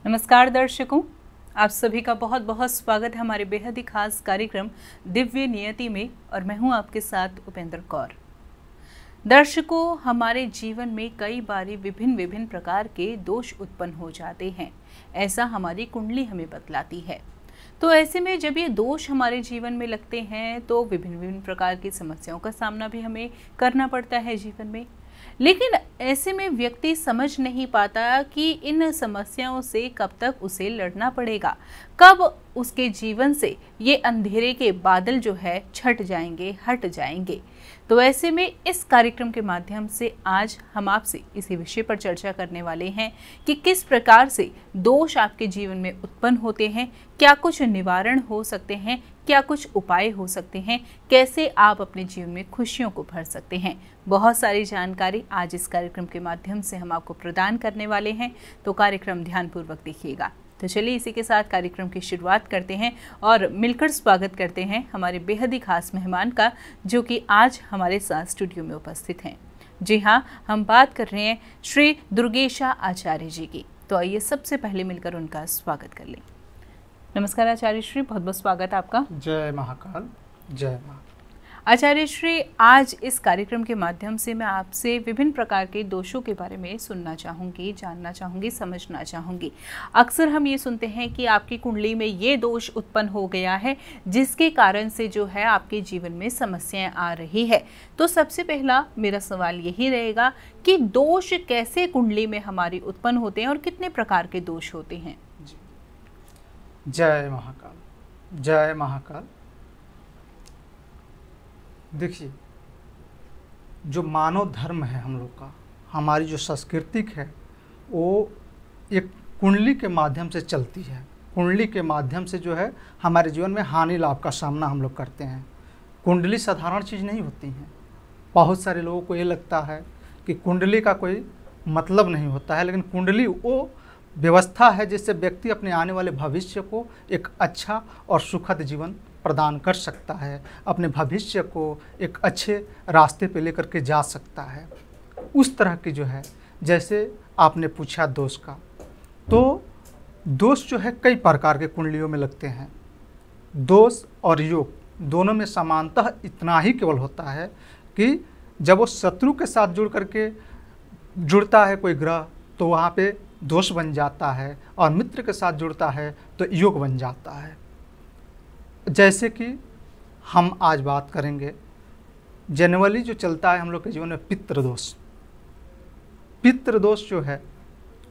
नमस्कार दर्शकों, आप सभी का बहुत बहुत स्वागत है हमारे बेहद ही खास कार्यक्रम दिव्य नियति में। और मैं हूं आपके साथ उपेंद्र कौर। दर्शकों, हमारे जीवन में कई बारी विभिन्न प्रकार के दोष उत्पन्न हो जाते हैं, ऐसा हमारी कुंडली हमें बतलाती है। तो ऐसे में जब ये दोष हमारे जीवन में लगते हैं तो विभिन्न प्रकार की समस्याओं का सामना भी हमें करना पड़ता है जीवन में। लेकिन ऐसे में व्यक्ति समझ नहीं पाता कि इन समस्याओं से कब तक उसे लड़ना पड़ेगा, कब उसके जीवन से ये अंधेरे के बादल जो है छट जाएंगे, हट जाएंगे। तो ऐसे में इस कार्यक्रम के माध्यम से आज हम आपसे इसी विषय पर चर्चा करने वाले हैं कि किस प्रकार से दोष आपके जीवन में उत्पन्न होते हैं, क्या कुछ निवारण हो सकते हैं, क्या कुछ उपाय हो सकते हैं, कैसे आप अपने जीवन में खुशियों को भर सकते हैं। बहुत सारी जानकारी आज इस कार्यक्रम के माध्यम से हम आपको प्रदान करने वाले हैं, तो कार्यक्रम ध्यानपूर्वक देखिएगा। तो चलिए इसी के साथ कार्यक्रम की शुरुआत करते हैं और मिलकर स्वागत करते हैं हमारे बेहद ही खास मेहमान का, जो कि आज हमारे साथ स्टूडियो में उपस्थित हैं। जी हाँ, हम बात कर रहे हैं श्री दुर्गेशा आचार्य जी की। तो आइए सबसे पहले मिलकर उनका स्वागत कर लें। नमस्कार आचार्य श्री, बहुत बहुत स्वागत आपका। जय महाकाल, जय माँ। आचार्य श्री, आज इस कार्यक्रम के माध्यम से मैं आपसे विभिन्न प्रकार के दोषों के बारे में सुनना चाहूँगी, जानना चाहूँगी, समझना चाहूँगी। अक्सर हम ये सुनते हैं कि आपकी कुंडली में ये दोष उत्पन्न हो गया है जिसके कारण से जो है आपके जीवन में समस्याएं आ रही है। तो सबसे पहला मेरा सवाल यही रहेगा कि दोष कैसे कुंडली में हमारी उत्पन्न होते हैं और कितने प्रकार के दोष होते हैं। जय महाकाल, जय महाकाल। देखिए, जो मानव धर्म है हम लोग का, हमारी जो सांस्कृतिक है, वो एक कुंडली के माध्यम से चलती है। कुंडली के माध्यम से जो है हमारे जीवन में हानि लाभ का सामना हम लोग करते हैं। कुंडली साधारण चीज़ नहीं होती है। बहुत सारे लोगों को ये लगता है कि कुंडली का कोई मतलब नहीं होता है, लेकिन कुंडली वो व्यवस्था है जिससे व्यक्ति अपने आने वाले भविष्य को एक अच्छा और सुखद जीवन प्रदान कर सकता है, अपने भविष्य को एक अच्छे रास्ते पे लेकर के जा सकता है। उस तरह की जो है, जैसे आपने पूछा दोष का, तो दोष जो है कई प्रकार के कुंडलियों में लगते हैं। दोष और योग दोनों में समानतः इतना ही केवल होता है कि जब वो शत्रु के साथ जुड़ता है कोई ग्रह, तो वहाँ पे दोष बन जाता है, और मित्र के साथ जुड़ता है तो योग बन जाता है। जैसे कि हम आज बात करेंगे, जनरली जो चलता है हम लोग के जीवन में पितृदोष। पितृदोष जो है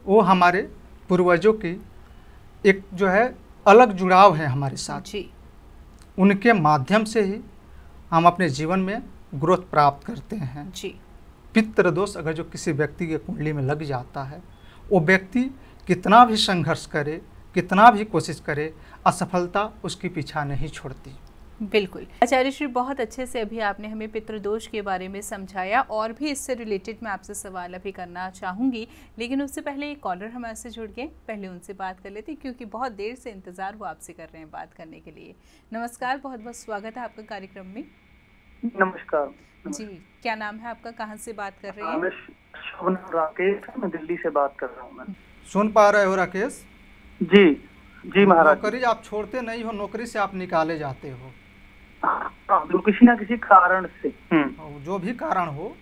वो हमारे पूर्वजों की एक जो है अलग जुड़ाव है हमारे साथ जी। उनके माध्यम से ही हम अपने जीवन में ग्रोथ प्राप्त करते हैं जी। पितृदोष अगर जो किसी व्यक्ति के कुंडली में लग जाता है, वो व्यक्ति कितना भी संघर्ष करे, कितना भी कोशिश करे, असफलता उसकी पीछा नहीं छोड़ती। बिल्कुल आचार्य श्री, बहुत अच्छे से अभी आपने हमें पितृदोष के बारे में समझाया, और भी इससे रिलेटेड मैं आपसे सवाल अभी करना चाहूँगी। लेकिन उससे पहले एक कॉलर हमारे से जुड़ गए, पहले उनसे बात कर लेते, क्योंकि बहुत देर से इंतज़ार वो आपसे कर रहे हैं बात करने के लिए। नमस्कार, बहुत बहुत स्वागत है आपका कार्यक्रम में। नमस्कार जी, क्या नाम है आपका, कहाँ से बात कर रहे हैं? मैं राकेश, मैं दिल्ली से बात कर रहा हूँ। मैं सुन पा रहे हो राकेश? जी जी महाराज। नौकरी आप छोड़ते नहीं हो, नौकरी से आप निकाले जाते हो। किसी ना किसी कारण से, जो भी कारण हो,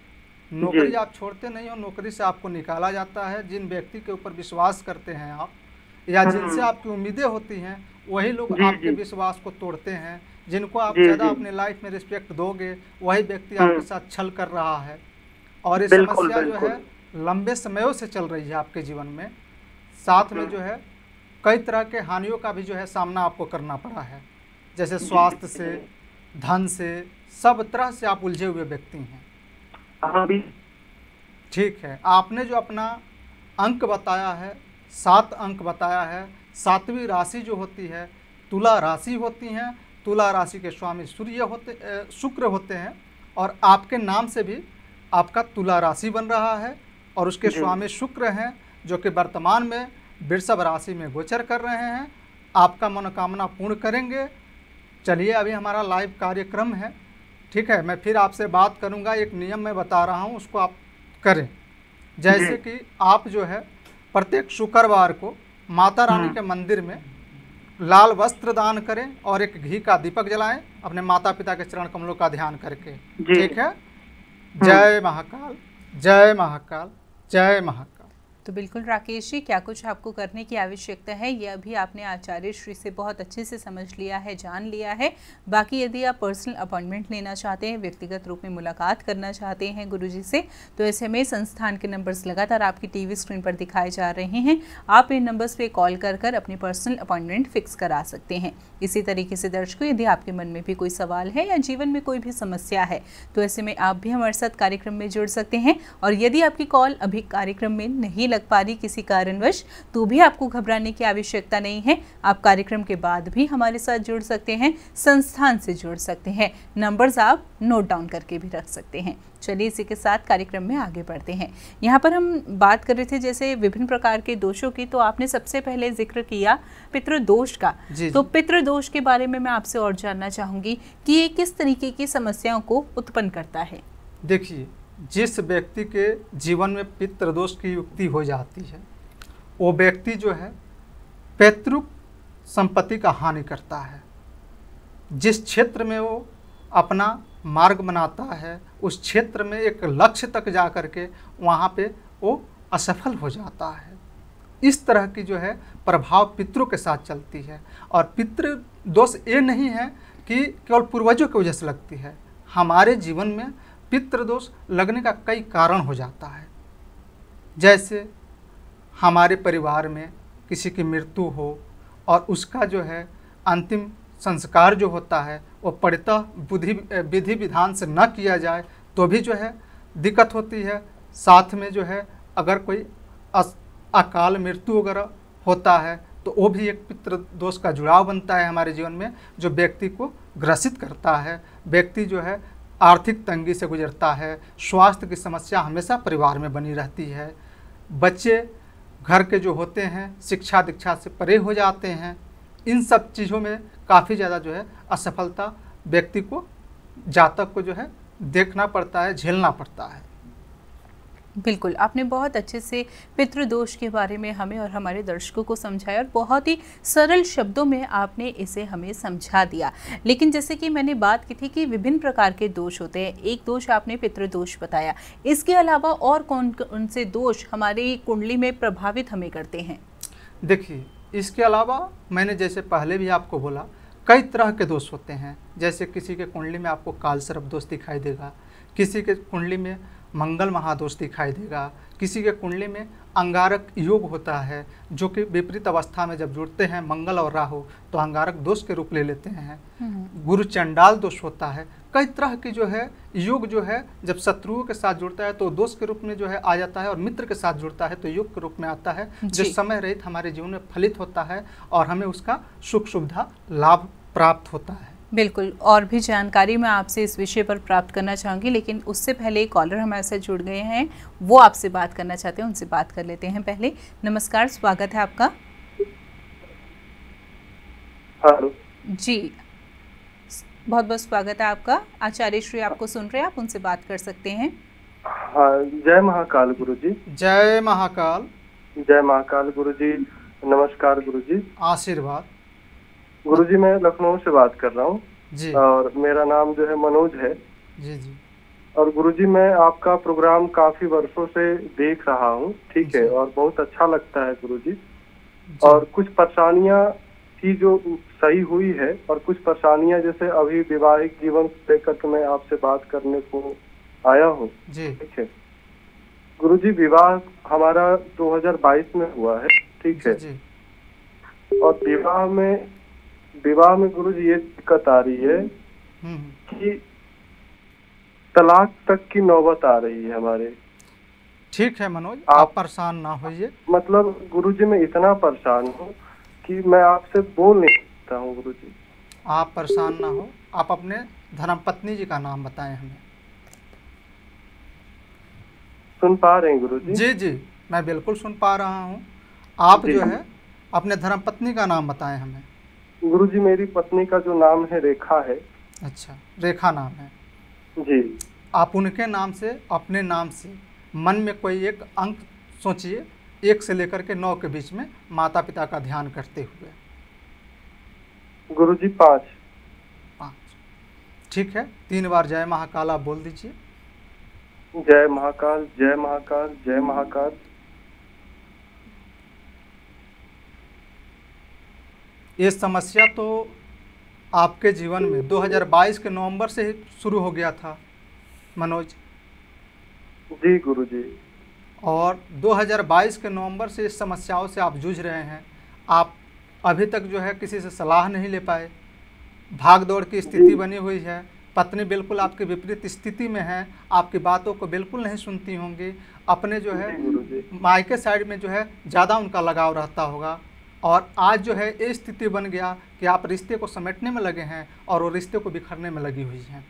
नौकरी आप छोड़ते नहीं हो, नौकरी से आपको निकाला जाता है। जिन व्यक्ति के ऊपर विश्वास करते हैं आप, या जिनसे आपकी उम्मीदें होती हैं, वही लोग आपके विश्वास को तोड़ते हैं। जिनको आप ज़्यादा अपने लाइफ में रिस्पेक्ट दोगे, वही व्यक्ति आपके साथ छल कर रहा है। और ये समस्या जो है लंबे समयों से चल रही है आपके जीवन में। साथ में जो है कई तरह के हानियों का भी जो है सामना आपको करना पड़ा है, जैसे स्वास्थ्य से, धन से, सब तरह से आप उलझे हुए व्यक्ति हैं। ठीक है, आपने जो अपना अंक बताया है, 7 अंक बताया है। 7वीं राशि जो होती है तुला राशि होती है। तुला राशि के स्वामी शुक्र होते हैं, और आपके नाम से भी आपका तुला राशि बन रहा है, और उसके स्वामी शुक्र हैं, जो कि वर्तमान में वृषभ राशि में गोचर कर रहे हैं। आपका मनोकामना पूर्ण करेंगे। चलिए, अभी हमारा लाइव कार्यक्रम है, ठीक है। मैं फिर आपसे बात करूंगा, एक नियम मैं बता रहा हूं, उसको आप करें। जैसे कि आप जो है प्रत्येक शुक्रवार को माता रानी के मंदिर में लाल वस्त्र दान करें और एक घी का दीपक जलाएं अपने माता पिता के चरण कमलों का ध्यान करके। ठीक है। जय महाकाल, जय महाकाल, जय महाकाल। तो बिल्कुल राकेश जी, क्या कुछ आपको करने की आवश्यकता है ये अभी आपने आचार्य श्री से बहुत अच्छे से समझ लिया है, जान लिया है। बाकी यदि आप पर्सनल अपॉइंटमेंट लेना चाहते हैं, व्यक्तिगत रूप में मुलाकात करना चाहते हैं गुरुजी से, तो ऐसे में संस्थान के नंबर्स लगातार आपकी टीवी स्क्रीन पर दिखाए जा रहे हैं। आप इन नंबर्स पे कॉल कर अपनी पर्सनल अपॉइंटमेंट फिक्स करा सकते हैं। इसी तरीके से दर्शकों, यदि आपके मन में भी कोई सवाल है या जीवन में कोई भी समस्या है, तो ऐसे में आप भी हमारे साथ कार्यक्रम में जुड़ सकते हैं। और यदि आपकी कॉल अभी कार्यक्रम में नहीं लग पा रही किसी कारणवश, तो भी आपको घबराने की आवश्यकता नहीं है। आप कार्यक्रम के बाद भी हमारे साथ जुड़ सकते हैं, संस्थान से जुड़ सकते हैं। नंबर्स आप नोट डाउन करके भी रख सकते हैं। चलिए इसी के साथ कार्यक्रम में आगे बढ़ते हैं। यहाँ पर हम बात कर रहे थे जैसे विभिन्न प्रकार के दोषों की, तो आपने सबसे पहले जिक्र किया पितृदोष का। तो पितृदोष के बारे में मैं आपसे और जानना चाहूँगी कि ये किस तरीके की समस्याओं को उत्पन्न करता है। देखिए, जिस व्यक्ति के जीवन में पितृदोष की युक्ति हो जाती है, वो व्यक्ति जो है पैतृक संपत्ति का हानि करता है। जिस क्षेत्र में वो अपना मार्ग बनाता है, उस क्षेत्र में एक लक्ष्य तक जा कर के वहाँ पे वो असफल हो जाता है। इस तरह की जो है प्रभाव पितरों के साथ चलती है। और पितृ दोष ये नहीं है कि केवल पूर्वजों की वजह से लगती है। हमारे जीवन में पितृदोष लगने का कई कारण हो जाता है। जैसे हमारे परिवार में किसी की मृत्यु हो और उसका जो है अंतिम संस्कार जो होता है वो परितः विधि विधान से न किया जाए तो भी जो है दिक्कत होती है। साथ में जो है अगर कोई अकाल मृत्यु वगैरह होता है तो वो भी एक पितृदोष का जुड़ाव बनता है हमारे जीवन में, जो व्यक्ति को ग्रसित करता है। व्यक्ति जो है आर्थिक तंगी से गुजरता है। स्वास्थ्य की समस्या हमेशा परिवार में बनी रहती है। बच्चे घर के जो होते हैं शिक्षा दीक्षा से परे हो जाते हैं। इन सब चीज़ों में काफ़ी ज़्यादा जो है असफलता व्यक्ति को, जातक को जो है देखना पड़ता है, झेलना पड़ता है। बिल्कुल, आपने बहुत अच्छे से पितृदोष के बारे में हमें और हमारे दर्शकों को समझाया और बहुत ही सरल शब्दों में आपने इसे हमें समझा दिया। लेकिन जैसे कि मैंने बात की थी कि विभिन्न प्रकार के दोष होते हैं, एक दोष आपने पितृदोष बताया, इसके अलावा और कौन कौन से दोष हमारी कुंडली में प्रभावित हमें करते हैं? देखिए, इसके अलावा मैंने जैसे पहले भी आपको बोला, कई तरह के दोष होते हैं। जैसे किसी के कुंडली में आपको कालसर्प दोष दिखाई देगा, किसी के कुंडली में मंगल महादोष दिखाई देगा, किसी के कुंडली में अंगारक योग होता है जो कि विपरीत अवस्था में जब जुड़ते हैं मंगल और राहु तो अंगारक दोष के रूप ले लेते हैं। गुरु चंडाल दोष होता है। कई तरह की जो है योग जो है जब शत्रुओं के साथ जुड़ता है तो दोष के रूप में जो है आ जाता है, और मित्र के साथ जुड़ता है तो योग के रूप में आता है, जो समय रहित हमारे जीवन में फलित होता है और हमें उसका सुख सुविधा लाभ प्राप्त होता है। बिल्कुल, और भी जानकारी मैं आपसे इस विषय पर प्राप्त करना चाहूँगी, लेकिन उससे पहले एक कॉलर हमारे साथ जुड़ गए हैं, वो आपसे बात करना चाहते हैं, उनसे बात कर लेते हैं पहले। नमस्कार, स्वागत है आपका। हेलो जी, बहुत बहुत स्वागत है आपका। आचार्य श्री आपको सुन रहे हैं, आप उनसे बात कर सकते हैं। हाँ, जय महाकाल गुरुजी। जय महाकाल। जय महाकाल गुरुजी। नमस्कार गुरुजी। आशीर्वाद। गुरुजी, मैं लखनऊ से बात कर रहा हूँ जी, और मेरा नाम जो है मनोज है। जी जी। और गुरुजी, मैं आपका प्रोग्राम काफी वर्षों से देख रहा हूँ, ठीक है, और बहुत अच्छा लगता है गुरुजी। और कुछ परेशानियाँ थी जो सही हुई है, और कुछ परेशानियाँ जैसे अभी वैवाहिक जीवन को लेकर के मैं आपसे बात करने को आया हूँ, ठीक है गुरुजी। विवाह हमारा 2022 में हुआ है, ठीक है। और विवाह में गुरुजी ये दिक्कत आ रही है कि तलाक तक की नौबत आ रही है हमारे। ठीक है मनोज, आप परेशान ना होइए। मतलब गुरुजी, मैं इतना परेशान हूँ कि मैं आपसे बोल नहीं सकता हूँ गुरुजी। आप परेशान ना हो, आप अपने धर्मपत्नी जी का नाम बताएं हमें। सुन पा रहे हैं गुरुजी? जी जी, मैं बिल्कुल सुन पा रहा हूँ। आप जो है अपने धर्मपत्नी का नाम बताएं हमें। गुरुजी, मेरी पत्नी का जो नाम है रेखा है। अच्छा, रेखा नाम है जी। आप उनके नाम से, अपने नाम से मन में कोई एक अंक सोचिए 1 से लेकर के 9 के बीच में माता पिता का ध्यान करते हुए। गुरुजी 5। 5, ठीक है। 3 बार जय महाकाल आप बोल दीजिए। जय महाकाल, जय महाकाल, जय महाकाल। ये समस्या तो आपके जीवन में 2022 के नवंबर से ही शुरू हो गया था मनोज। जी गुरुजी। और 2022 के नवंबर से इस समस्याओं से आप जूझ रहे हैं। आप अभी तक जो है किसी से सलाह नहीं ले पाए, भाग दौड़ की स्थिति बनी हुई है। पत्नी बिल्कुल आपकी विपरीत स्थिति में है, आपकी बातों को बिल्कुल नहीं सुनती होंगी। अपने जो है मायके साइड में जो है ज़्यादा उनका लगाव रहता होगा। और आज जो है ये स्थिति बन गया कि आप रिश्ते को समेटने में लगे हैं और वो रिश्ते को बिखरने में लगी हुई हैं।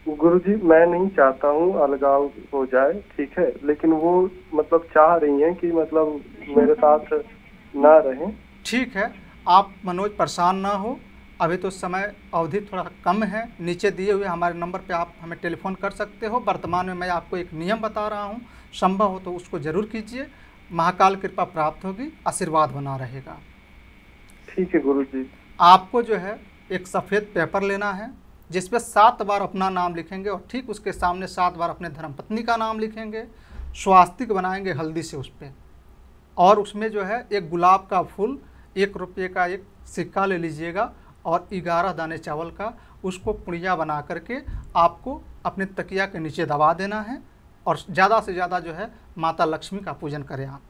गुरुजी मैं नहीं चाहता हूँ अलगाव हो जाए, ठीक है, लेकिन वो मतलब चाह रही हैं कि मतलब मेरे साथ ना रहें। ठीक है, आप मनोज परेशान ना हो। अभी तो समय अवधि थोड़ा कम है। नीचे दिए हुए हमारे नंबर पे आप हमें टेलीफोन कर सकते हो। वर्तमान में मैं आपको एक नियम बता रहा हूँ, संभव हो तो उसको ज़रूर कीजिए। महाकाल कृपा प्राप्त होगी, आशीर्वाद बना रहेगा। ठीक है गुरुजी। आपको जो है एक सफ़ेद पेपर लेना है जिस पे 7 बार अपना नाम लिखेंगे और ठीक उसके सामने 7 बार अपने धर्मपत्नी का नाम लिखेंगे। स्वास्तिक बनाएंगे हल्दी से उस पर, और उसमें जो है एक गुलाब का फूल, 1 रुपये का एक सिक्का ले लीजिएगा और 11 दाने चावल का, उसको पुड़िया बना करके आपको अपने तकिया के नीचे दबा देना है। और ज़्यादा से ज़्यादा जो है माता लक्ष्मी का पूजन करें आप।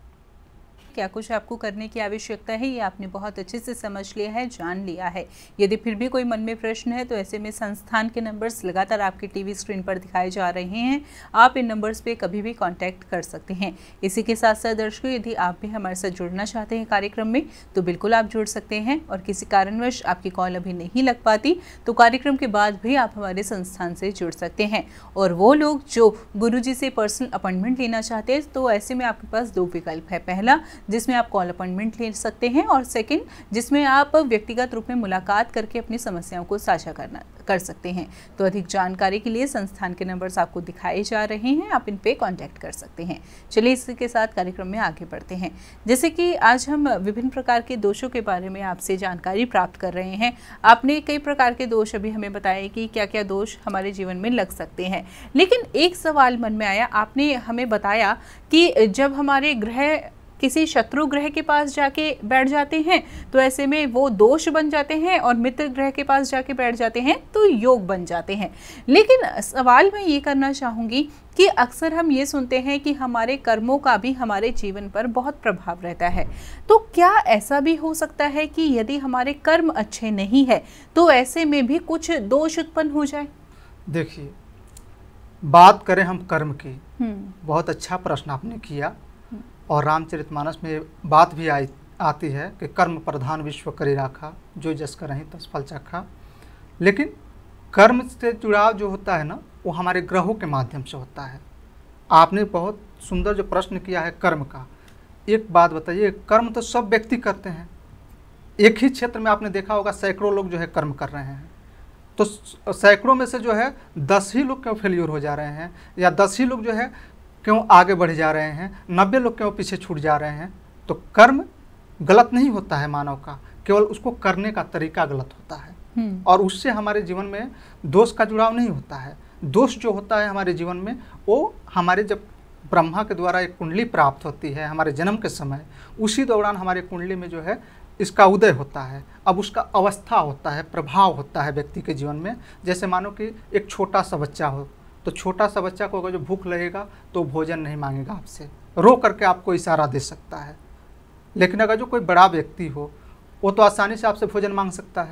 क्या कुछ आपको करने की आवश्यकता है, ये आपने बहुत अच्छे से समझ लिया है, जान लिया है। यदि फिर भी कोई मन में प्रश्न है तो ऐसे में संस्थान के नंबर्स लगातार आपकी टीवी स्क्रीन पर दिखाए जा रहे हैं। आप इन नंबर्स पे कभी भी कांटेक्ट कर सकते हैं। इसी के साथ साथ दर्शकों, यदि आप भी हमारे साथ जुड़ना चाहते हैं कार्यक्रम में तो बिल्कुल आप जुड़ सकते हैं। और किसी कारणवश आपकी कॉल अभी नहीं लग पाती तो कार्यक्रम के बाद भी आप हमारे संस्थान से जुड़ सकते हैं। और वो लोग जो गुरुजी से पर्सनल अपॉइंटमेंट लेना चाहते हैं तो ऐसे में आपके पास 2 विकल्प है। पहला, जिसमें आप कॉल अपॉइंटमेंट ले सकते हैं, और सेकंड, जिसमें आप व्यक्तिगत रूप में मुलाकात करके अपनी समस्याओं को साझा कर सकते हैं। तो अधिक जानकारी के लिए संस्थान के नंबर्स आपको दिखाए जा रहे हैं, आप इन पे कांटेक्ट कर सकते हैं। चलिए इसी के साथ कार्यक्रम में आगे बढ़ते हैं। जैसे कि आज हम विभिन्न प्रकार के दोषों के बारे में आपसे जानकारी प्राप्त कर रहे हैं। आपने कई प्रकार के दोष अभी हमें बताए कि क्या क्या दोष हमारे जीवन में लग सकते हैं, लेकिन एक सवाल मन में आया। आपने हमें बताया कि जब हमारे ग्रह किसी शत्रु ग्रह के पास जाके बैठ जाते हैं तो ऐसे में वो दोष बन जाते हैं, और मित्र ग्रह के पास जाके बैठ जाते हैं तो योग बन जाते हैं। लेकिन सवाल मैं ये करना चाहूँगी कि अक्सर हम ये सुनते हैं कि हमारे कर्मों का भी हमारे जीवन पर बहुत प्रभाव रहता है। तो क्या ऐसा भी हो सकता है कि यदि हमारे कर्म अच्छे नहीं है तो ऐसे में भी कुछ दोष उत्पन्न हो जाए? देखिए, बात करें हम कर्म की, बहुत अच्छा प्रश्न आपने किया। और रामचरितमानस में बात भी आती है कि कर्म प्रधान विश्व करी राखा, जो जस करहि तस फल चखा। लेकिन कर्म से जुड़ाव जो होता है ना, वो हमारे ग्रहों के माध्यम से होता है। आपने बहुत सुंदर जो प्रश्न किया है कर्म का। एक बात बताइए, कर्म तो सब व्यक्ति करते हैं। एक ही क्षेत्र में आपने देखा होगा सैकड़ों लोग जो है कर्म कर रहे हैं, तो सैकड़ों में से जो है 10 ही लोग क्यों फेल्यूर हो जा रहे हैं, या 10 ही लोग जो है क्यों आगे बढ़ जा रहे हैं, 90 लोग क्यों पीछे छूट जा रहे हैं? तो कर्म गलत नहीं होता है मानव का, केवल उसको करने का तरीका गलत होता है। और उससे हमारे जीवन में दोष का जुड़ाव नहीं होता है। दोष जो होता है हमारे जीवन में, वो हमारे जब ब्रह्मा के द्वारा एक कुंडली प्राप्त होती है हमारे जन्म के समय, उसी दौरान हमारे कुंडली में जो है इसका उदय होता है। अब उसका अवस्था होता है, प्रभाव होता है व्यक्ति के जीवन में। जैसे मानो कि एक छोटा सा बच्चा हो, तो छोटा सा बच्चा को अगर जो भूख लगेगा तो भोजन नहीं मांगेगा आपसे, रो करके आपको इशारा दे सकता है। लेकिन अगर जो कोई बड़ा व्यक्ति हो, वो तो आसानी से आपसे भोजन मांग सकता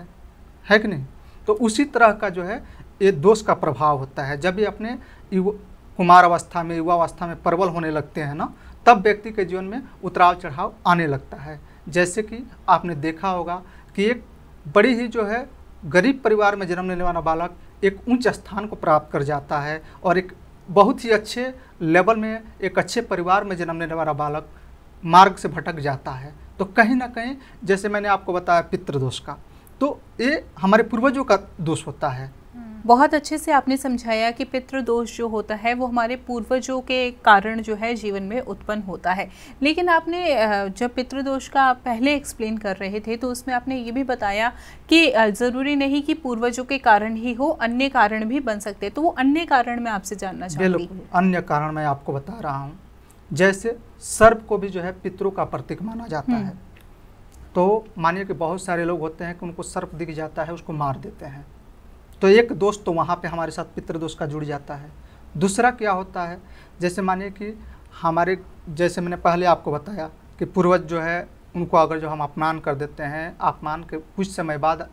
है कि नहीं? तो उसी तरह का जो है ये दोष का प्रभाव होता है। जब ये अपने कुमार अवस्था में, युवा अवस्था में प्रबल होने लगते हैं ना, तब व्यक्ति के जीवन में उतराव चढ़ाव आने लगता है। जैसे कि आपने देखा होगा कि एक बड़ी ही जो है गरीब परिवार में जन्म लेने वाला बालक एक उच्च स्थान को प्राप्त कर जाता है, और एक बहुत ही अच्छे लेवल में एक अच्छे परिवार में जन्म लेने वाला बालक मार्ग से भटक जाता है। तो कहीं ना कहीं, जैसे मैंने आपको बताया पितृदोष का, तो ये हमारे पूर्वजों का दोष होता है। बहुत अच्छे से आपने समझाया कि पितृदोष जो होता है वो हमारे पूर्वजों के कारण जो है जीवन में उत्पन्न होता है। लेकिन आपने जब पितृदोष का आप पहले एक्सप्लेन कर रहे थे तो उसमें आपने ये भी बताया कि ज़रूरी नहीं कि पूर्वजों के कारण ही हो, अन्य कारण भी बन सकते हैं। तो वो अन्य कारण मैं आपसे जानना चाहूँगी। बिल्कुल, अन्य कारण मैं आपको बता रहा हूँ। जैसे सर्प को भी जो है पितरों का प्रतीक माना जाता है। तो मानिए कि बहुत सारे लोग होते हैं कि उनको सर्प दिख जाता है, उसको मार देते हैं, तो एक दोष तो वहाँ पे हमारे साथ पितृदोष का जुड़ जाता है। दूसरा क्या होता है, जैसे मानिए कि हमारे, जैसे मैंने पहले आपको बताया कि पूर्वज जो है उनको अगर जो हम अपमान कर देते हैं, अपमान के कुछ समय बाद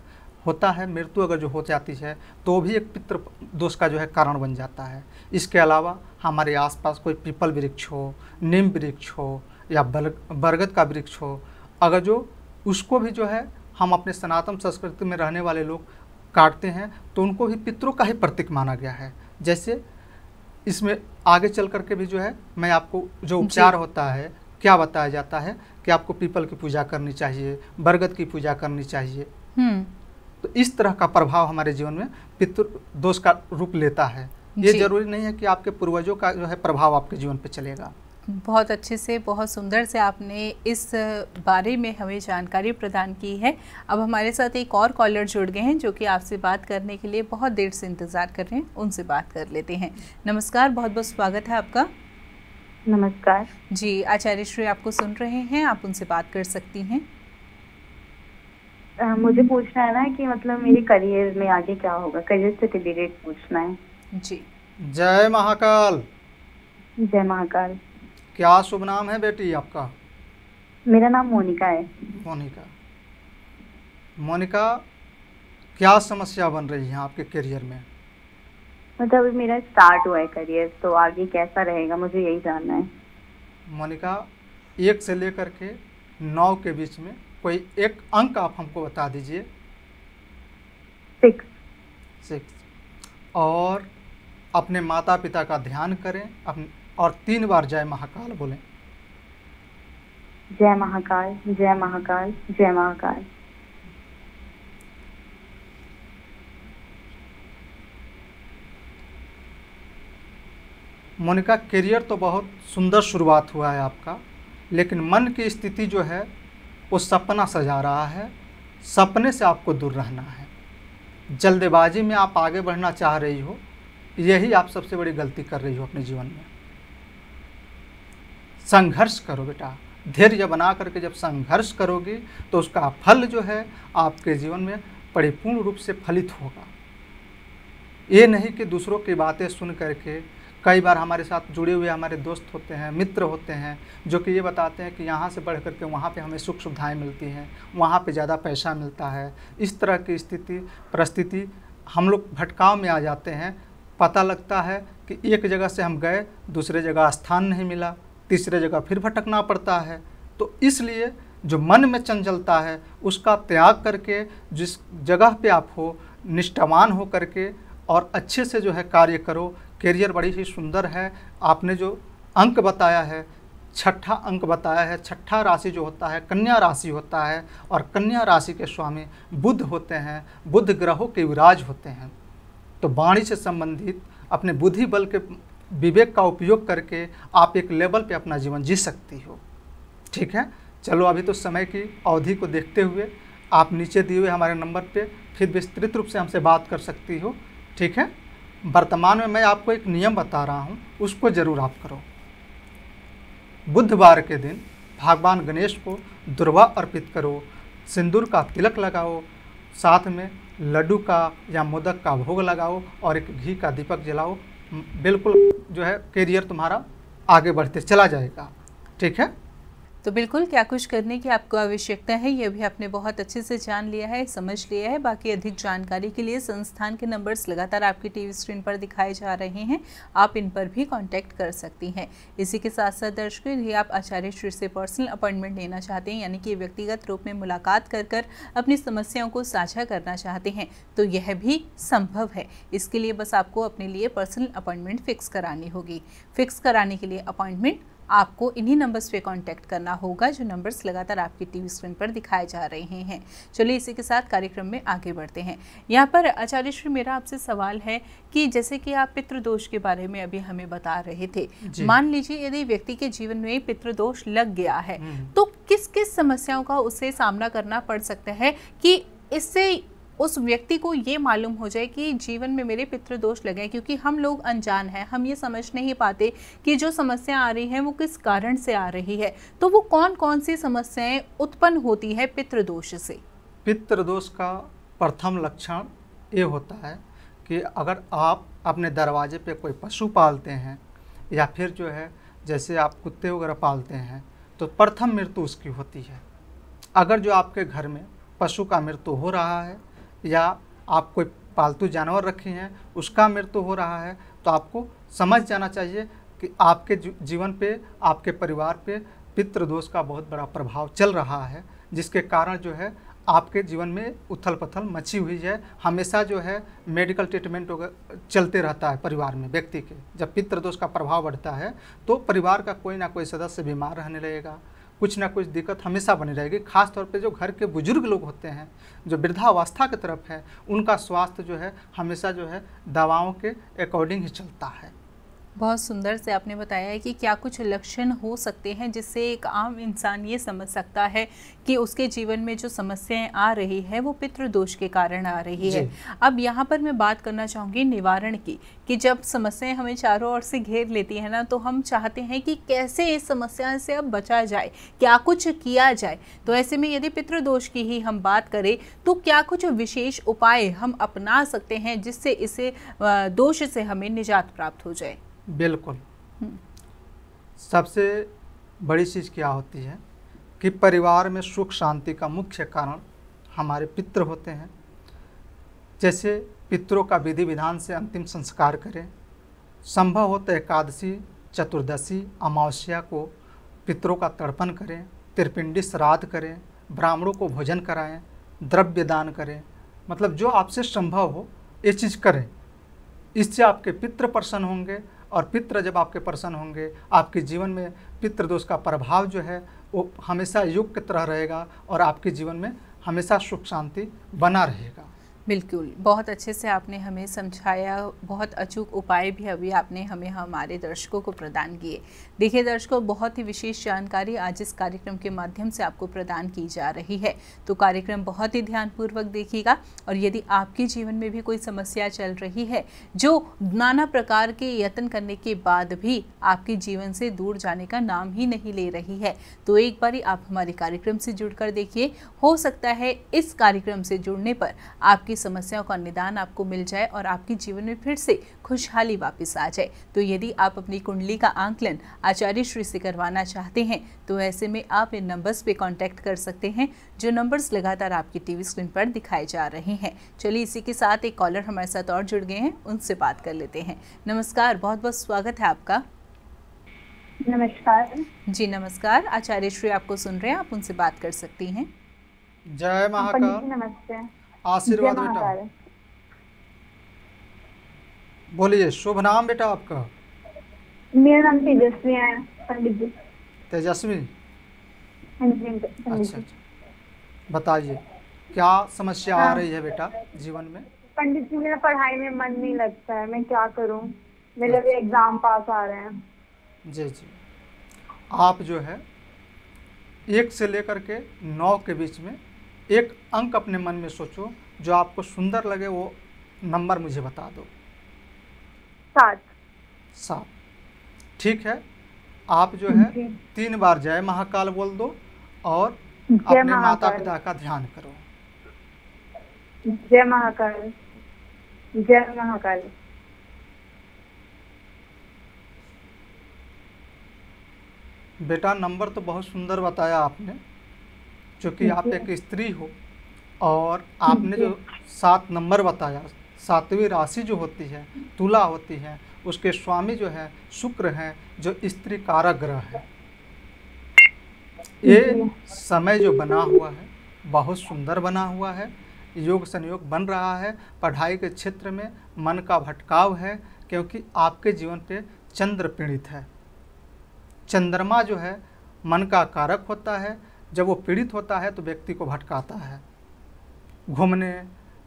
होता है मृत्यु अगर जो हो जाती है तो भी एक पितृ दोष का जो है कारण बन जाता है। इसके अलावा हमारे आसपास कोई पीपल वृक्ष हो, नीम वृक्ष हो या बरगद का वृक्ष हो, अगर जो उसको भी जो है हम अपने सनातन संस्कृति में रहने वाले लोग काटते हैं तो उनको भी पितरों का ही प्रतीक माना गया है। जैसे इसमें आगे चल करके भी जो है मैं आपको जो उपचार होता है क्या बताया जाता है कि आपको पीपल की पूजा करनी चाहिए, बरगद की पूजा करनी चाहिए। तो इस तरह का प्रभाव हमारे जीवन में पितृ दोष का रूप लेता है। ये जरूरी नहीं है कि आपके पूर्वजों का जो है प्रभाव आपके जीवन पे चलेगा। बहुत अच्छे से, बहुत सुंदर से आपने इस बारे में हमें जानकारी प्रदान की है। अब हमारे साथ एक और कॉलर जुड़ गए हैं जो कि आपसे बात करने के लिए बहुत देर से इंतज़ार कर रहे हैं, उनसे बात कर लेते हैं। नमस्कार, बहुत बहुत स्वागत है आपका। नमस्कार जी, आचार्य श्री आपको सुन रहे हैं, आप उनसे बात कर सकती हैं। मुझे पूछना है ना कि मतलब मेरे करियर में आगे क्या होगा, करियर से रिलेटेड पूछना है जी। जय महाकाल। जय महाकाल। क्या शुभ नाम है बेटी आपका? मेरा नाम मोनिका है। मोनिका, मोनिका क्या समस्या बन रही है आपके करियर में? मतलब अभी मेरा स्टार्ट हुआ है करियर, तो आगे कैसा रहेगा मुझे यही जानना है। मोनिका, 1 से लेकर के 9 के बीच में कोई एक अंक आप हमको बता दीजिए। 6। और अपने माता पिता का ध्यान करें और 3 बार जय महाकाल बोलें। जय महाकाल, जय महाकाल, जय महाकाल। मोनिका, करियर तो बहुत सुंदर शुरुआत हुआ है आपका, लेकिन मन की स्थिति जो है वो सपना सजा रहा है। सपने से आपको दूर रहना है। जल्दबाजी में आप आगे बढ़ना चाह रही हो, यही आप सबसे बड़ी गलती कर रही हो अपने जीवन में। संघर्ष करो बेटा, धैर्य बना करके जब संघर्ष करोगी तो उसका फल जो है आपके जीवन में परिपूर्ण रूप से फलित होगा। ये नहीं कि दूसरों की बातें सुन करके, कई बार हमारे साथ जुड़े हुए हमारे दोस्त होते हैं, मित्र होते हैं, जो कि ये बताते हैं कि यहाँ से बढ़ करके वहाँ पे हमें सुख सुविधाएँ मिलती हैं, वहाँ पे ज़्यादा पैसा मिलता है। इस तरह की परिस्थिति हम लोग भटकाव में आ जाते हैं। पता लगता है कि एक जगह से हम गए, दूसरे जगह स्थान नहीं मिला, तीसरे जगह फिर भटकना पड़ता है। तो इसलिए जो मन में चंचलता है उसका त्याग करके जिस जगह पे आप हो, निष्ठावान हो करके और अच्छे से जो है कार्य करो। करियर बड़ी ही सुंदर है। आपने जो अंक बताया है, 6ठा अंक बताया है, 6ठा राशि जो होता है कन्या राशि होता है, और कन्या राशि के स्वामी बुध होते हैं, बुध ग्रहों के विराज होते हैं। तो वाणी से संबंधित अपने बुद्धि बल के विवेक का उपयोग करके आप एक लेवल पे अपना जीवन जी सकती हो। ठीक है, चलो अभी तो समय की अवधि को देखते हुए आप नीचे दिए हुए हमारे नंबर पे फिर विस्तृत रूप से हमसे बात कर सकती हो। ठीक है, वर्तमान में मैं आपको एक नियम बता रहा हूँ, उसको ज़रूर आप करो। बुधवार के दिन भगवान गणेश को दुर्वा अर्पित करो, सिंदूर का तिलक लगाओ, साथ में लड्डू का या मोदक का भोग लगाओ और एक घी का दीपक जलाओ। बिल्कुल जो है करियर तुम्हारा आगे बढ़ते चला जाएगा। ठीक है, तो बिल्कुल क्या कुछ करने की आपको आवश्यकता है ये भी आपने बहुत अच्छे से जान लिया है, समझ लिया है। बाकी अधिक जानकारी के लिए संस्थान के नंबर्स लगातार आपकी टीवी स्क्रीन पर दिखाए जा रहे हैं, आप इन पर भी कांटेक्ट कर सकती हैं। इसी के साथ साथ दर्शकों, यदि आप आचार्य श्री से पर्सनल अपॉइंटमेंट लेना चाहते हैं, यानी कि व्यक्तिगत रूप में मुलाकात कर अपनी समस्याओं को साझा करना चाहते हैं, तो यह भी संभव है। इसके लिए बस आपको अपने लिए पर्सनल अपॉइंटमेंट फिक्स करानी होगी। फिक्स कराने के लिए अपॉइंटमेंट आपको इन्हीं नंबर्स पे कांटेक्ट करना होगा, जो नंबर्स लगातार आपकी टीवी स्क्रीन पर दिखाए जा रहे हैं। चलिए इसी के साथ कार्यक्रम में आगे बढ़ते हैं। यहाँ पर आचार्य श्री, मेरा आपसे सवाल है कि जैसे कि आप पितृदोष के बारे में अभी हमें बता रहे थे, मान लीजिए यदि व्यक्ति के जीवन में पितृदोष लग गया है तो किस किस समस्याओं का उसे सामना करना पड़ सकता है कि इससे उस व्यक्ति को ये मालूम हो जाए कि जीवन में मेरे पितृदोष लगे। क्योंकि हम लोग अनजान हैं, हम ये समझ नहीं पाते कि जो समस्या आ रही है वो किस कारण से आ रही है। तो वो कौन कौन सी समस्याएं उत्पन्न होती है पितृदोष से? पितृदोष का प्रथम लक्षण ये होता है कि अगर आप अपने दरवाजे पे कोई पशु पालते हैं या फिर जो है जैसे आप कुत्ते वगैरह पालते हैं तो प्रथम मृत्यु उसकी होती है। अगर जो आपके घर में पशु का मृत्यु हो रहा है या आप कोई पालतू जानवर रखे हैं उसका मृत्यु हो रहा है तो आपको समझ जाना चाहिए कि आपके जीवन पे, आपके परिवार पे पितृदोष का बहुत बड़ा प्रभाव चल रहा है, जिसके कारण जो है आपके जीवन में उथल पुथल मची हुई है। हमेशा जो है मेडिकल ट्रीटमेंट चलते रहता है परिवार में। व्यक्ति के जब पितृदोष का प्रभाव बढ़ता है तो परिवार का कोई ना कोई सदस्य बीमार रहने लगेगा, कुछ ना कुछ दिक्कत हमेशा बनी रहेगी। खास तौर पे जो घर के बुजुर्ग लोग होते हैं, जो वृद्धावस्था की तरफ है, उनका स्वास्थ्य जो है हमेशा जो है दवाओं के अकॉर्डिंग ही चलता है। बहुत सुंदर से आपने बताया है कि क्या कुछ लक्षण हो सकते हैं जिससे एक आम इंसान ये समझ सकता है कि उसके जीवन में जो समस्याएं आ रही है वो पितृदोष के कारण आ रही है। अब यहाँ पर मैं बात करना चाहूँगी निवारण की, कि जब समस्याएं हमें चारों ओर से घेर लेती है ना, तो हम चाहते हैं कि कैसे इस समस्या से अब बचा जाए, क्या कुछ किया जाए। तो ऐसे में यदि पितृदोष की ही हम बात करें तो क्या कुछ विशेष उपाय हम अपना सकते हैं जिससे इसे दोष से हमें निजात प्राप्त हो जाए? बिल्कुल। सबसे बड़ी चीज़ क्या होती है कि परिवार में सुख शांति का मुख्य कारण हमारे पितृ होते हैं। जैसे पितरों का विधि विधान से अंतिम संस्कार करें, संभव हो तो एकादशी, चतुर्दशी, अमावस्या को पितरों का तर्पण करें, त्रिपिंडी श्राद्ध करें, ब्राह्मणों को भोजन कराएं, द्रव्य दान करें, मतलब जो आपसे संभव हो ये चीज़ करें। इससे आपके पितृ प्रसन्न होंगे और पितृ जब आपके प्रसन्न होंगे, आपके जीवन में पितृदोष का प्रभाव जो है वो हमेशा युग की तरह रहेगा और आपके जीवन में हमेशा सुख शांति बना रहेगा। बिल्कुल, बहुत अच्छे से आपने हमें समझाया, बहुत अचूक उपाय भी अभी आपने हमें हमारे दर्शकों को प्रदान किए। देखिए दर्शकों, बहुत ही विशेष जानकारी आज इस कार्यक्रम के माध्यम से आपको प्रदान की जा रही है, तो कार्यक्रम बहुत ही ध्यानपूर्वक देखिएगा। और यदि आपके जीवन में भी कोई समस्या चल रही है जो नाना प्रकार के यत्न करने के बाद भी आपके जीवन से दूर जाने का नाम ही नहीं ले रही है, तो एक बारी आप हमारे कार्यक्रम से जुड़कर देखिए। हो सकता है इस कार्यक्रम से जुड़ने पर आपकी समस्याओं का निदान आपको मिल जाए और आपके जीवन में फिर से खुशहाली वापस आ जाए। तो यदि आप अपनी कुंडली का आंकलन आचार्य श्री से करवाना चाहते हैं तो ऐसे में आप इन नंबर्स पे कांटेक्ट कर सकते हैं, जो नंबर्स लगातार आपकी टीवी स्क्रीन पर दिखाए जा रहे हैं। चलिए इसी के साथ एक कॉलर हमारे साथ और जुड़ गए हैं, उनसे बात कर लेते हैं। नमस्कार, बहुत बहुत स्वागत है आपका। नमस्कार जी नमस्कार, आचार्य श्री आपको सुन रहे हैं, आप उनसे बात कर सकती हैं। जय महाकाल। नमस्ते। आशीर्वाद बेटा। बोलिए, शुभ नाम बेटा आपका? मेरा नाम तेजस्वी है पंडित जी। तेजस्वी? हाँ जी पंडित जी। बताइए क्या समस्या आ रही है बेटा जीवन में? पंडित जी, मेरा पढ़ाई में मन नहीं लगता है, मैं क्या करूं? मेरे भी एग्जाम पास आ रहे हैं। जी जी, आप जो है 1 से लेकर के 9 के बीच में एक अंक अपने मन में सोचो, जो आपको सुंदर लगे वो नंबर मुझे बता दो। 7। ठीक है, आप जो है 3 बार जय महाकाल बोल दो और अपने माता पिता का ध्यान करो। जय महाकाल, जय महाकाल। बेटा नंबर तो बहुत सुंदर बताया आपने, क्योंकि आप एक स्त्री हो और आपने जो 7 नंबर बताया, 7वीं राशि जो होती है तुला होती है, उसके स्वामी जो है शुक्र हैं, जो स्त्री कारक ग्रह है। ये समय जो बना हुआ है बहुत सुंदर बना हुआ है, योग संयोग बन रहा है। पढ़ाई के क्षेत्र में मन का भटकाव है, क्योंकि आपके जीवन पे चंद्र पीड़ित है। चंद्रमा जो है मन का कारक होता है। जब वो पीड़ित होता है तो व्यक्ति को भटकाता है। घूमने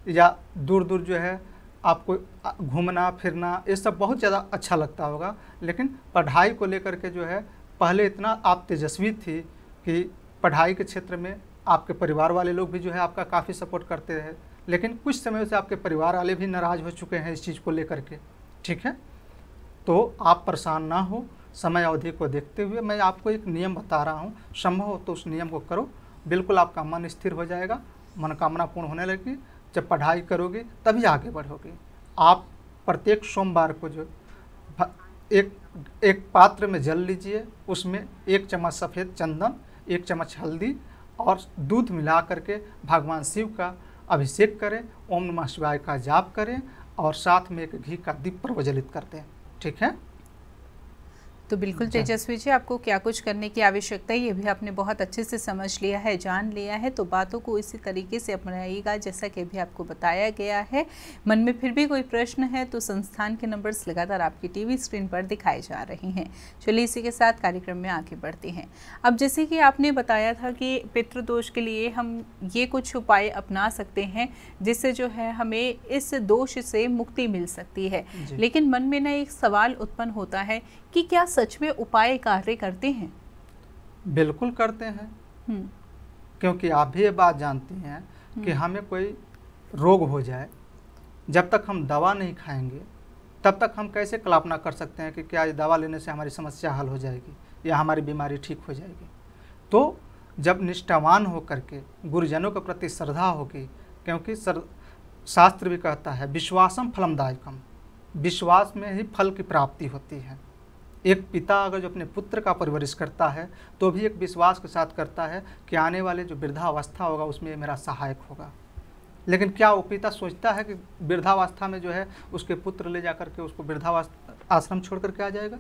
या दूर दूर जो है आपको घूमना फिरना ये सब बहुत ज़्यादा अच्छा लगता होगा, लेकिन पढ़ाई को लेकर के जो है पहले इतना आप तेजस्वी थी कि पढ़ाई के क्षेत्र में आपके परिवार वाले लोग भी जो है आपका काफ़ी सपोर्ट करते रहे, लेकिन कुछ समय से आपके परिवार वाले भी नाराज़ हो चुके हैं इस चीज़ को लेकर के। ठीक है, तो आप परेशान ना हो। समय अवधि को देखते हुए मैं आपको एक नियम बता रहा हूँ, संभव हो तो उस नियम को करो, बिल्कुल आपका मन स्थिर हो जाएगा, मनोकामना पूर्ण होने लगेगी। जब पढ़ाई करोगे तभी आगे बढ़ोगे। आप प्रत्येक सोमवार को जो एक पात्र में जल लीजिए, उसमें 1 चम्मच सफ़ेद चंदन, 1 चम्मच हल्दी और दूध मिला करके भगवान शिव का अभिषेक करें, ओम नमः शिवाय का जाप करें और साथ में एक घी का दीप प्रज्वलित कर दें। ठीक है, तो बिल्कुल तेजस्वी जी, आपको क्या कुछ करने की आवश्यकता है ये भी आपने बहुत अच्छे से समझ लिया है, जान लिया है। तो बातों को इसी तरीके से अपनाइएगा जैसा कि अभी आपको बताया गया है। मन में फिर भी कोई प्रश्न है तो संस्थान के नंबर्स लगातार आपकी टीवी स्क्रीन पर दिखाए जा रहे हैं। चलिए इसी के साथ कार्यक्रम में आगे बढ़ते हैं। अब जैसे कि आपने बताया था कि पितृदोष के लिए हम ये कुछ उपाय अपना सकते हैं जिससे जो है हमें इस दोष से मुक्ति मिल सकती है, लेकिन मन में ना एक सवाल उत्पन्न होता है कि क्या सच में उपाय कार्य करते हैं? बिल्कुल करते हैं, क्योंकि आप भी ये बात जानती हैं कि हमें कोई रोग हो जाए, जब तक हम दवा नहीं खाएंगे तब तक हम कैसे कल्पना कर सकते हैं कि क्या ये दवा लेने से हमारी समस्या हल हो जाएगी या हमारी बीमारी ठीक हो जाएगी। तो जब निष्ठावान होकर के गुरुजनों के प्रति श्रद्धा होगी, क्योंकि शास्त्र भी कहता है विश्वासम फलमदायकम, विश्वास में ही फल की प्राप्ति होती है। एक पिता अगर जो अपने पुत्र का परवरिश करता है तो भी एक विश्वास के साथ करता है कि आने वाले जो वृद्धावस्था होगा उसमें मेरा सहायक होगा। लेकिन क्या वो पिता सोचता है कि वृद्धावस्था में जो है उसके पुत्र ले जा करके उसको वृद्धावस्था आश्रम छोड़ करके आ जाएगा?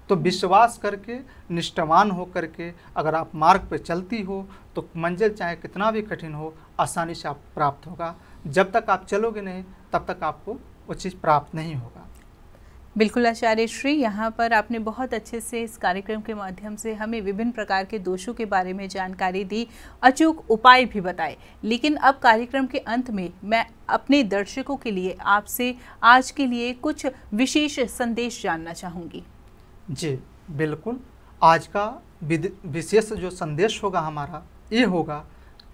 तो विश्वास करके निष्ठावान हो करके अगर आप मार्ग पर चलती हो तो मंजिल चाहे कितना भी कठिन हो आसानी से आप प्राप्त होगा। जब तक आप चलोगे नहीं तब तक आपको वो चीज़ प्राप्त नहीं होगा। बिल्कुल आचार्य श्री, यहाँ पर आपने बहुत अच्छे से इस कार्यक्रम के माध्यम से हमें विभिन्न प्रकार के दोषों के बारे में जानकारी दी, अचूक उपाय भी बताए। लेकिन अब कार्यक्रम के अंत में मैं अपने दर्शकों के लिए आपसे आज के लिए कुछ विशेष संदेश जानना चाहूँगी। जी बिल्कुल, आज का विशेष जो संदेश होगा हमारा ये होगा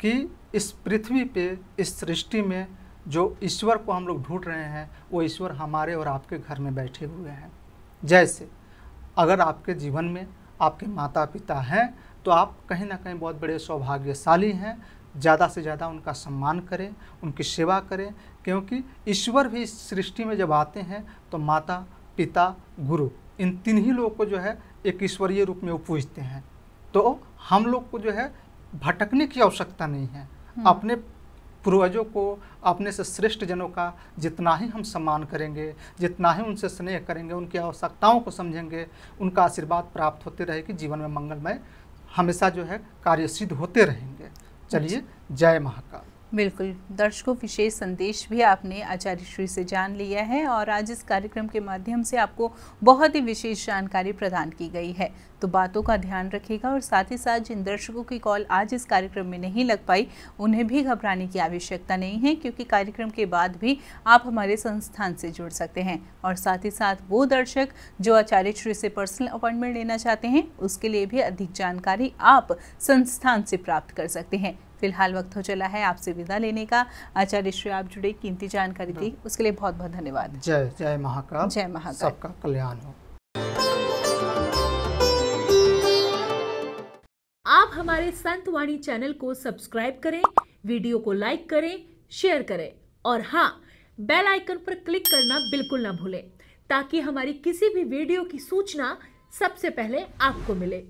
कि इस पृथ्वी पे, इस सृष्टि में जो ईश्वर को हम लोग ढूंढ रहे हैं वो ईश्वर हमारे और आपके घर में बैठे हुए हैं। जैसे अगर आपके जीवन में आपके माता पिता हैं तो आप कहीं ना कहीं बहुत बड़े सौभाग्यशाली हैं। ज़्यादा से ज़्यादा उनका सम्मान करें, उनकी सेवा करें, क्योंकि ईश्वर भी इस सृष्टि में जब आते हैं तो माता पिता गुरु इन 3 ही लोगों को जो है एक ईश्वरीय रूप में वो पूजते हैं। तो हम लोग को जो है भटकने की आवश्यकता नहीं है। अपने पूर्वजों को, अपने से श्रेष्ठ जनों का जितना ही हम सम्मान करेंगे, जितना ही उनसे स्नेह करेंगे, उनकी आवश्यकताओं को समझेंगे, उनका आशीर्वाद प्राप्त होते रहेगी, जीवन में मंगलमय हमेशा जो है कार्य सिद्ध होते रहेंगे। चलिए, जय महाकाल। बिल्कुल दर्शकों, विशेष संदेश भी आपने आचार्य श्री से जान लिया है और आज इस कार्यक्रम के माध्यम से आपको बहुत ही विशेष जानकारी प्रदान की गई है। तो बातों का ध्यान रखिएगा और साथ ही साथ जिन दर्शकों की कॉल आज इस कार्यक्रम में नहीं लग पाई उन्हें भी घबराने की आवश्यकता नहीं है, क्योंकि कार्यक्रम के बाद भी आप हमारे संस्थान से जुड़ सकते हैं। और साथ ही साथ वो दर्शक जो आचार्य श्री से पर्सनल अपॉइंटमेंट लेना चाहते हैं उसके लिए भी अधिक जानकारी आप संस्थान से प्राप्त कर सकते हैं। फिलहाल वक्त हो चला है आपसे विदा लेने का। आचार्य श्री आप जुड़े, कीमती जानकारी दी, उसके लिए बहुत बहुत धन्यवाद। जय जय महाकाल। जय महाकाल। सबका कल्याण हो। आप हमारे संत वाणी चैनल को सब्सक्राइब करें, वीडियो को लाइक करें, शेयर करें और हाँ, बेल आइकन पर क्लिक करना बिल्कुल ना भूलें, ताकि हमारी किसी भी वीडियो की सूचना सबसे पहले आपको मिले।